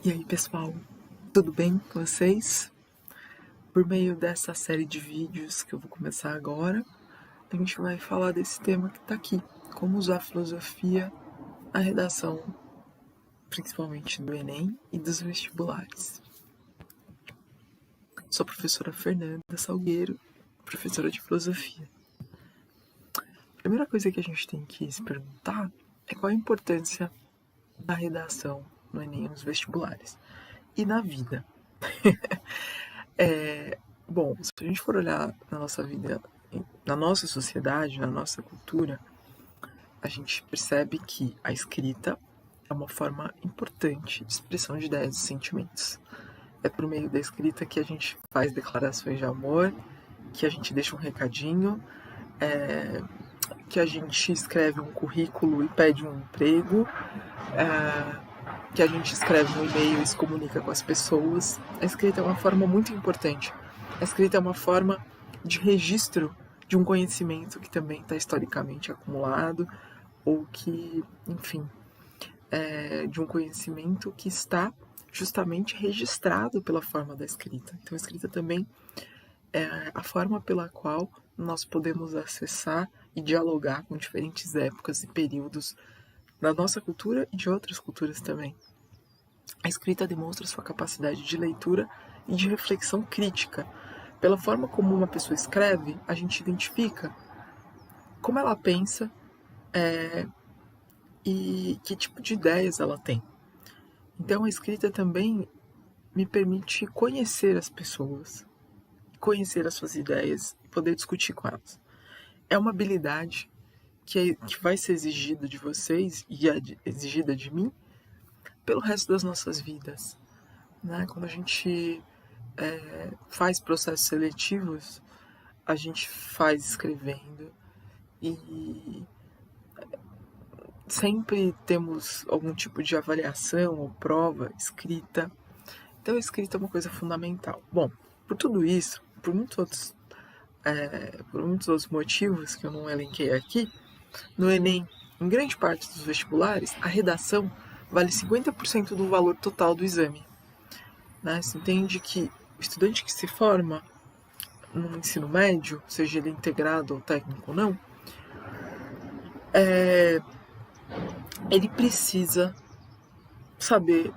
E aí, pessoal, tudo bem com vocês? Por meio dessa série de vídeos que eu vou começar agora, a gente vai falar desse tema que está aqui, como usar a filosofia na redação, principalmente do Enem e dos vestibulares. Sou a professora Fernanda Salgueiro, professora de filosofia. A primeira coisa que a gente tem que se perguntar é qual a importância da redação no Enem e nos vestibulares e na vida. Bom, se a gente for olhar na nossa vida, na nossa sociedade, na nossa cultura, a gente percebe que a escrita é uma forma importante de expressão de ideias e sentimentos. É por meio da escrita que a gente faz declarações de amor, que a gente deixa um recadinho, que a gente escreve um currículo e pede um emprego, que a gente escreve um e-mail e se comunica com as pessoas. A escrita é uma forma muito importante. A escrita é uma forma de registro de um conhecimento que também está historicamente acumulado, ou que, enfim, de um conhecimento que está justamente registrado pela forma da escrita. Então, a escrita também é a forma pela qual nós podemos acessar e dialogar com diferentes épocas e períodos da nossa cultura e de outras culturas também. A escrita demonstra sua capacidade de leitura e de reflexão crítica. Pela forma como uma pessoa escreve, a gente identifica como ela pensa e que tipo de ideias ela tem. Então, a escrita também me permite conhecer as pessoas, conhecer as suas ideias e poder discutir com elas. É uma habilidade que vai ser exigida de vocês e exigida de mim pelo resto das nossas vidas. Né? Quando a gente faz processos seletivos, a gente faz escrevendo e sempre temos algum tipo de avaliação ou prova escrita. Então, a escrita é uma coisa fundamental. Bom, por tudo isso, por muitos outros motivos que eu não elenquei aqui, no Enem, em grande parte dos vestibulares, a redação vale 50% do valor total do exame. Né? Se entende que o estudante que se forma no ensino médio, seja ele integrado ou técnico ou não, ele precisa saber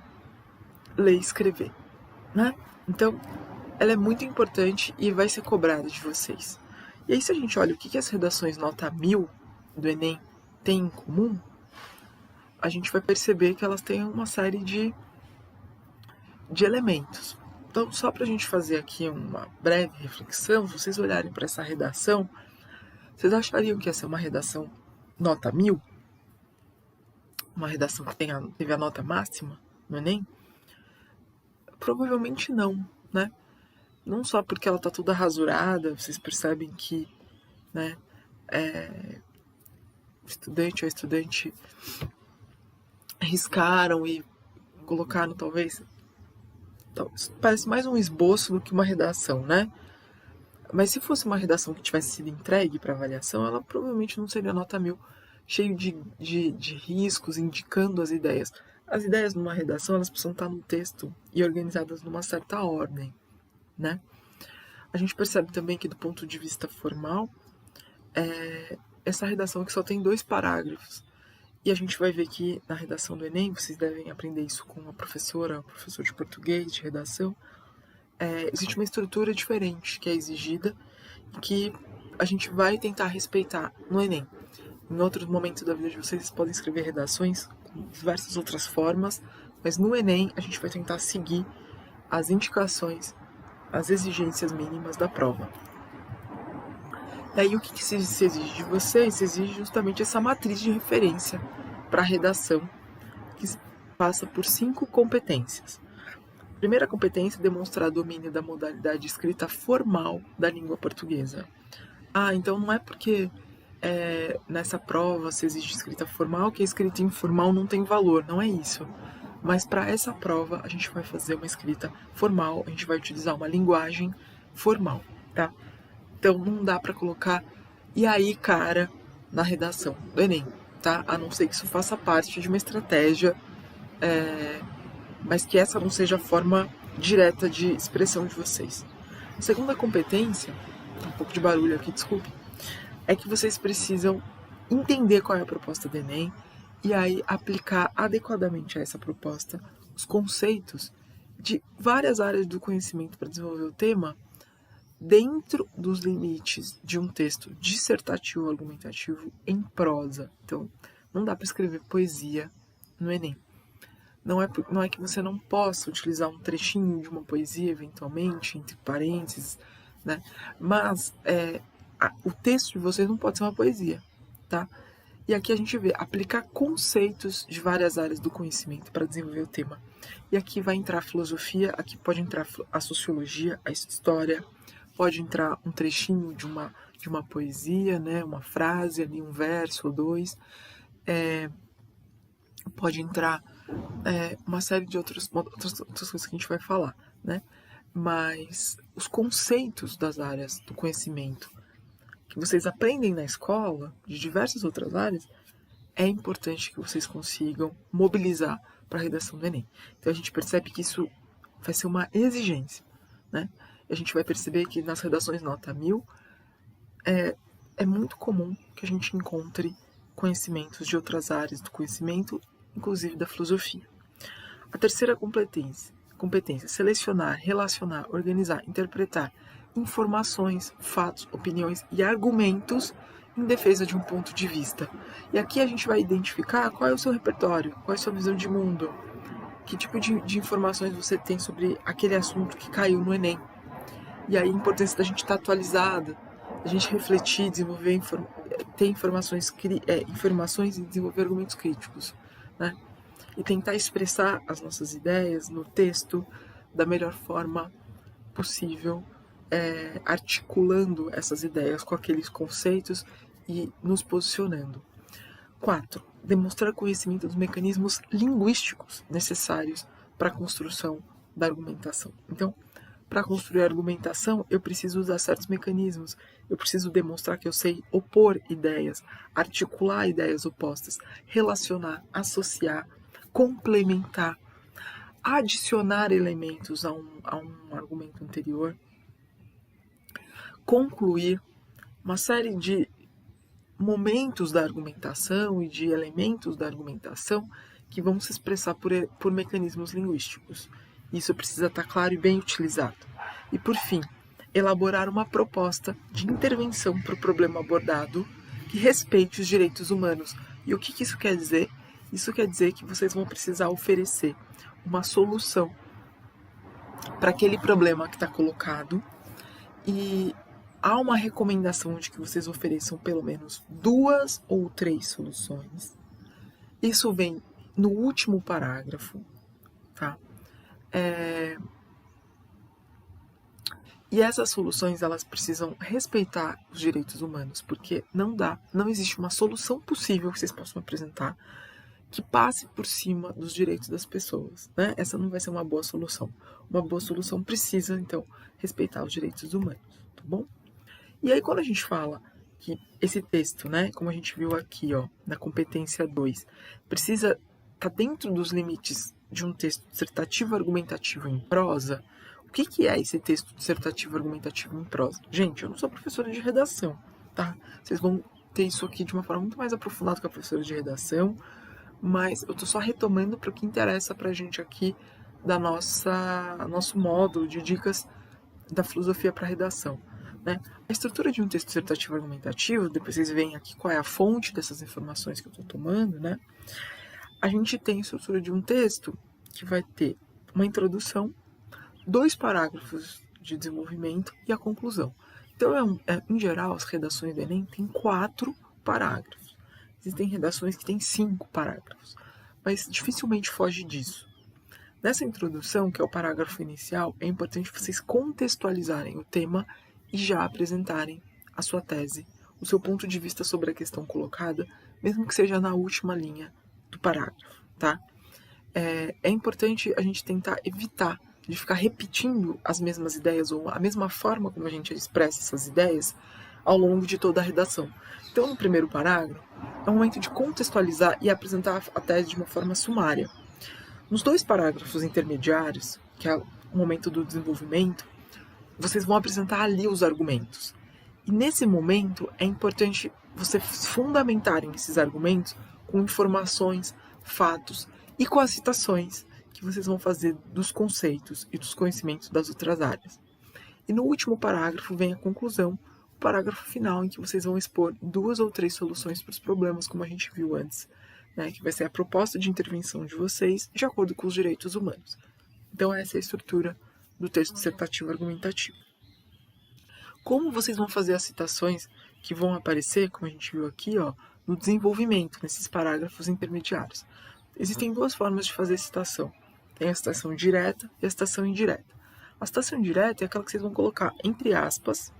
ler e escrever. Né? Então, ela é muito importante e vai ser cobrada de vocês. E aí, se a gente olha o que as redações nota 1000 do Enem têm em comum, a gente vai perceber que elas têm uma série de elementos. Então, só para a gente fazer aqui uma breve reflexão, se vocês olharem para essa redação, vocês achariam que ia ser uma redação nota 1000? Uma redação que teve a nota máxima no Enem? Provavelmente não, né? Não só porque ela está toda rasurada, vocês percebem que, né, estudante ou estudante riscaram e colocaram talvez parece mais um esboço do que uma redação, né? Mas se fosse uma redação que tivesse sido entregue para avaliação, ela provavelmente não seria nota 1000, cheio de riscos, indicando as ideias. As ideias numa redação, elas precisam estar no texto e organizadas numa certa ordem, né? A gente percebe também que, do ponto de vista formal, essa redação aqui só tem 2 parágrafos. E a gente vai ver que na redação do Enem, vocês devem aprender isso com uma professor de português, de redação, existe uma estrutura diferente que é exigida e que a gente vai tentar respeitar no Enem. Em outros momentos da vida de vocês podem escrever redações com diversas outras formas, mas no Enem a gente vai tentar seguir as indicações, as exigências mínimas da prova. Daí o que se exige de vocês? Se exige justamente essa matriz de referência para a redação, que passa por 5 competências. A primeira competência é demonstrar domínio da modalidade escrita formal da língua portuguesa. Então não é porque nessa prova se exige escrita formal que a escrita informal não tem valor, não é isso. Mas para essa prova a gente vai fazer uma escrita formal, a gente vai utilizar uma linguagem formal, tá? Então não dá para colocar "e aí, cara" na redação do Enem, tá? A não ser que isso faça parte de uma estratégia mas que essa não seja a forma direta de expressão de vocês. A segunda competência, um pouco de barulho aqui, desculpe, é que vocês precisam entender qual é a proposta do Enem e aí aplicar adequadamente a essa proposta os conceitos de várias áreas do conhecimento para desenvolver o tema dentro dos limites de um texto dissertativo argumentativo em prosa. Então, não dá para escrever poesia no Enem. Não é que você não possa utilizar um trechinho de uma poesia, eventualmente, entre parênteses, né? Mas o texto de vocês não pode ser uma poesia, tá? E aqui a gente vê aplicar conceitos de várias áreas do conhecimento para desenvolver o tema. E aqui vai entrar a filosofia, aqui pode entrar a sociologia, a história, pode entrar um trechinho de uma poesia, né? Uma frase ali, um verso ou dois. Pode entrar uma série de outras coisas que a gente vai falar, né? Mas os conceitos das áreas do conhecimento que vocês aprendem na escola, de diversas outras áreas, é importante que vocês consigam mobilizar para a redação do Enem. Então a gente percebe que isso vai ser uma exigência, né? E a gente vai perceber que nas redações nota 1000 é muito comum que a gente encontre conhecimentos de outras áreas do conhecimento, inclusive da filosofia. A terceira competência, selecionar, relacionar, organizar, interpretar informações, fatos, opiniões e argumentos em defesa de um ponto de vista. E aqui a gente vai identificar qual é o seu repertório, qual é a sua visão de mundo, que tipo de informações você tem sobre aquele assunto que caiu no Enem. E aí a importância da gente estar atualizada, a gente refletir, desenvolver, ter informações e desenvolver argumentos críticos, né? E tentar expressar as nossas ideias no texto da melhor forma possível, articulando essas ideias com aqueles conceitos e nos posicionando. 4. Demonstrar conhecimento dos mecanismos linguísticos necessários para a construção da argumentação. Então, para construir a argumentação, eu preciso usar certos mecanismos. Eu preciso demonstrar que eu sei opor ideias, articular ideias opostas, relacionar, associar, complementar, adicionar elementos a um argumento anterior, concluir uma série de momentos da argumentação e de elementos da argumentação que vão se expressar por mecanismos linguísticos. Isso precisa estar claro e bem utilizado. E, por fim, elaborar uma proposta de intervenção para o problema abordado que respeite os direitos humanos. E o que isso quer dizer? Isso quer dizer que vocês vão precisar oferecer uma solução para aquele problema que está colocado e há uma recomendação de que vocês ofereçam pelo menos 2 ou 3 soluções. Isso vem no último parágrafo, tá? E essas soluções, elas precisam respeitar os direitos humanos, porque não existe uma solução possível que vocês possam apresentar que passe por cima dos direitos das pessoas, né? Essa não vai ser uma boa solução. Uma boa solução precisa, então, respeitar os direitos humanos, tá bom? E aí, quando a gente fala que esse texto, né, como a gente viu aqui, ó, na competência 2, precisa estar dentro dos limites de um texto dissertativo argumentativo em prosa, o que é esse texto dissertativo argumentativo em prosa? Gente, eu não sou professora de redação, tá? Vocês vão ter isso aqui de uma forma muito mais aprofundada que a professora de redação, mas eu tô só retomando para o que interessa pra gente aqui da nosso módulo de dicas da filosofia para redação, né? A estrutura de um texto dissertativo argumentativo, depois vocês veem aqui qual é a fonte dessas informações que eu estou tomando, né? A gente tem a estrutura de um texto que vai ter uma introdução, 2 parágrafos de desenvolvimento e a conclusão. Então, em geral, as redações do Enem têm 4 parágrafos. Existem redações que têm 5 parágrafos, mas dificilmente foge disso. Nessa introdução, que é o parágrafo inicial, é importante vocês contextualizarem o tema e já apresentarem a sua tese, o seu ponto de vista sobre a questão colocada, mesmo que seja na última linha do parágrafo, tá? É importante a gente tentar evitar de ficar repetindo as mesmas ideias ou a mesma forma como a gente expressa essas ideias ao longo de toda a redação. Então, no primeiro parágrafo, é o momento de contextualizar e apresentar a tese de uma forma sumária. Nos 2 parágrafos intermediários, que é o momento do desenvolvimento, vocês vão apresentar ali os argumentos. E nesse momento é importante vocês fundamentarem esses argumentos com informações, fatos e com as citações que vocês vão fazer dos conceitos e dos conhecimentos das outras áreas. E no último parágrafo vem a conclusão, o parágrafo final, em que vocês vão expor 2 ou 3 soluções para os problemas, como a gente viu antes, né, que vai ser a proposta de intervenção de vocês de acordo com os direitos humanos. Então essa é a estrutura do texto dissertativo argumentativo. Como vocês vão fazer as citações que vão aparecer, como a gente viu aqui, no desenvolvimento, nesses parágrafos intermediários? Existem 2 formas de fazer citação. Tem a citação direta e a citação indireta. A citação direta é aquela que vocês vão colocar entre aspas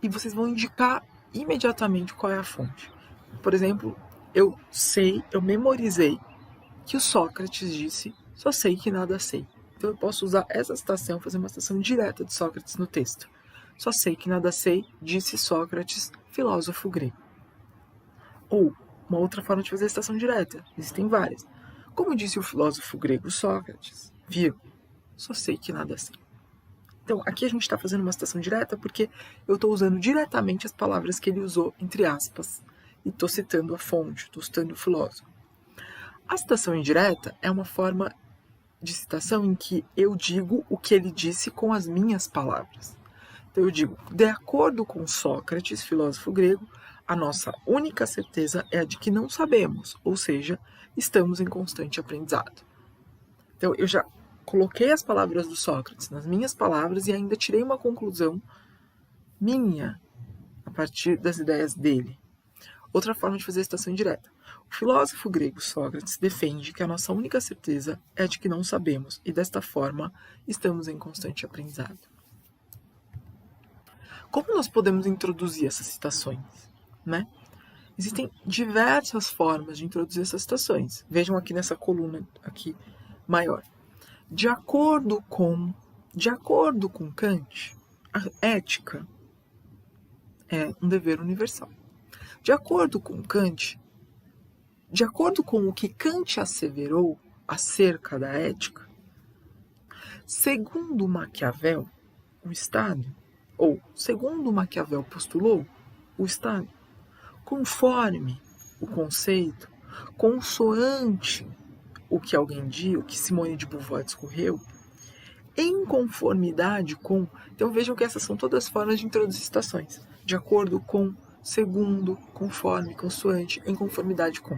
e vocês vão indicar imediatamente qual é a fonte. Por exemplo, eu memorizei que o Sócrates disse, só sei que nada sei. Então eu posso usar essa citação, fazer uma citação direta de Sócrates no texto. Só sei que nada sei, disse Sócrates, filósofo grego. Ou, uma outra forma de fazer a citação direta, existem várias. Como disse o filósofo grego Sócrates, só sei que nada sei. Então, aqui a gente está fazendo uma citação direta porque eu estou usando diretamente as palavras que ele usou, entre aspas, e estou citando a fonte, estou citando o filósofo. A citação indireta é uma forma de citação em que eu digo o que ele disse com as minhas palavras. Então eu digo, de acordo com Sócrates, filósofo grego, a nossa única certeza é a de que não sabemos, ou seja, estamos em constante aprendizado. Então eu já coloquei as palavras do Sócrates nas minhas palavras e ainda tirei uma conclusão minha a partir das ideias dele. Outra forma de fazer a citação indireta. O filósofo grego Sócrates defende que a nossa única certeza é a de que não sabemos e desta forma estamos em constante aprendizado. Como nós podemos introduzir essas citações, né? Existem diversas formas de introduzir essas citações. Vejam aqui nessa coluna aqui maior. De acordo com Kant, a ética é um dever universal. De acordo com Kant, de acordo com o que Kant asseverou acerca da ética, segundo Maquiavel, o Estado, ou segundo Maquiavel postulou, o Estado, conforme o conceito, consoante o que alguém disse, o que Simone de Beauvoir discorreu, em conformidade com... Então vejam que essas são todas formas de introduzir citações. De acordo com, segundo, conforme, consoante, em conformidade com.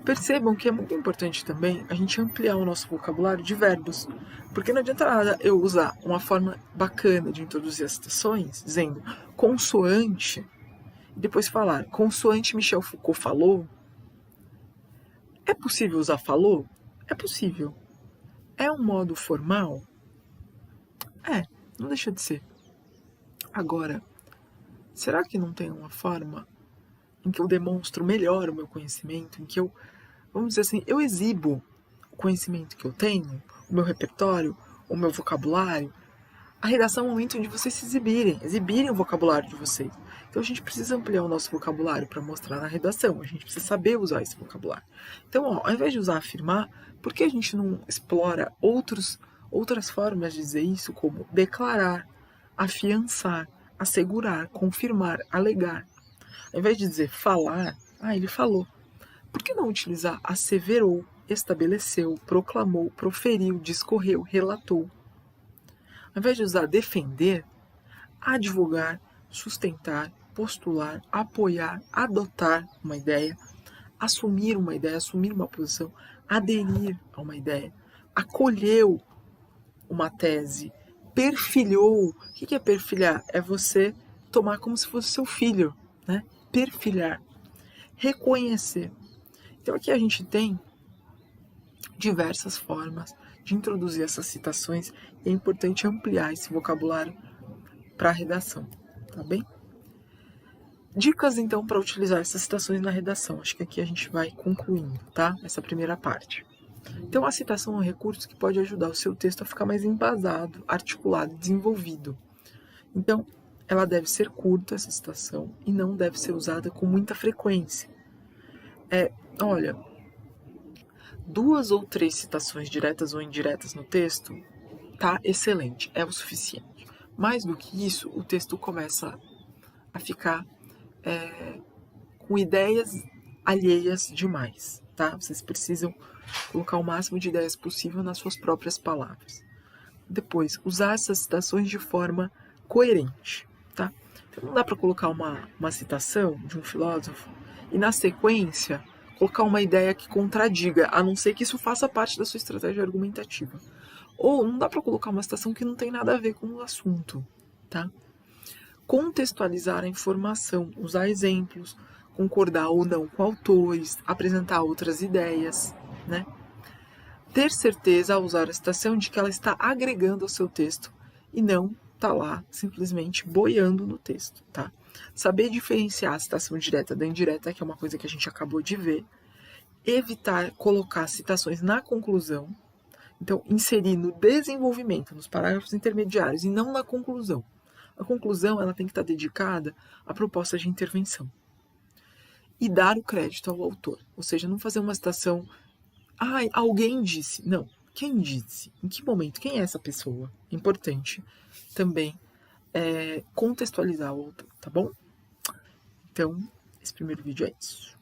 Percebam que é muito importante também a gente ampliar o nosso vocabulário de verbos, porque não adianta nada eu usar uma forma bacana de introduzir as citações, dizendo consoante, e depois falar consoante Michel Foucault falou. É possível usar falou? É possível. É um modo formal? É, não deixa de ser. Agora, será que não tem uma forma em que eu demonstro melhor o meu conhecimento, em que eu, vamos dizer assim, eu exibo o conhecimento que eu tenho, o meu repertório, o meu vocabulário? A redação é um momento onde vocês se exibirem o vocabulário de vocês. Então a gente precisa ampliar o nosso vocabulário para mostrar na redação, a gente precisa saber usar esse vocabulário. Então, ao invés de usar afirmar, por que a gente não explora outras formas de dizer isso, como declarar, afiançar, assegurar, confirmar, alegar? Ao invés de dizer falar, ele falou. Por que não utilizar asseverou, estabeleceu, proclamou, proferiu, discorreu, relatou? Ao invés de usar defender, advogar, sustentar, postular, apoiar, adotar uma ideia, assumir uma posição, aderir a uma ideia, acolheu uma tese, perfilhou. O que é perfilhar? É você tomar como se fosse seu filho, né? Perfilhar. Reconhecer. Então aqui a gente tem diversas formas de introduzir essas citações e é importante ampliar esse vocabulário para a redação, tá bem? Dicas, então, para utilizar essas citações na redação. Acho que aqui a gente vai concluindo, tá? Essa primeira parte. Então, a citação é um recurso que pode ajudar o seu texto a ficar mais embasado, articulado, desenvolvido. Então, ela deve ser curta, essa citação, e não deve ser usada com muita frequência. 2 ou 3 citações diretas ou indiretas no texto, tá excelente, é o suficiente. Mais do que isso, o texto começa a ficar com ideias alheias demais, tá? Vocês precisam colocar o máximo de ideias possível nas suas próprias palavras. Depois, usar essas citações de forma coerente, tá? Então, não dá para colocar uma citação de um filósofo e, na sequência, colocar uma ideia que contradiga, a não ser que isso faça parte da sua estratégia argumentativa. Ou não dá para colocar uma citação que não tem nada a ver com o assunto, tá? Contextualizar a informação, usar exemplos, concordar ou não com autores, apresentar outras ideias, né? Ter certeza ao usar a citação de que ela está agregando ao seu texto e não está lá simplesmente boiando no texto, tá? Saber diferenciar a citação direta da indireta, que é uma coisa que a gente acabou de ver. Evitar colocar citações na conclusão. Então, inserir no desenvolvimento, nos parágrafos intermediários e não na conclusão. A conclusão ela tem que estar dedicada à proposta de intervenção. E dar o crédito ao autor. Ou seja, não fazer uma citação alguém disse. Não. Quem disse? Em que momento? Quem é essa pessoa? Importante também contextualizar o autor, tá bom? Então, esse primeiro vídeo é isso.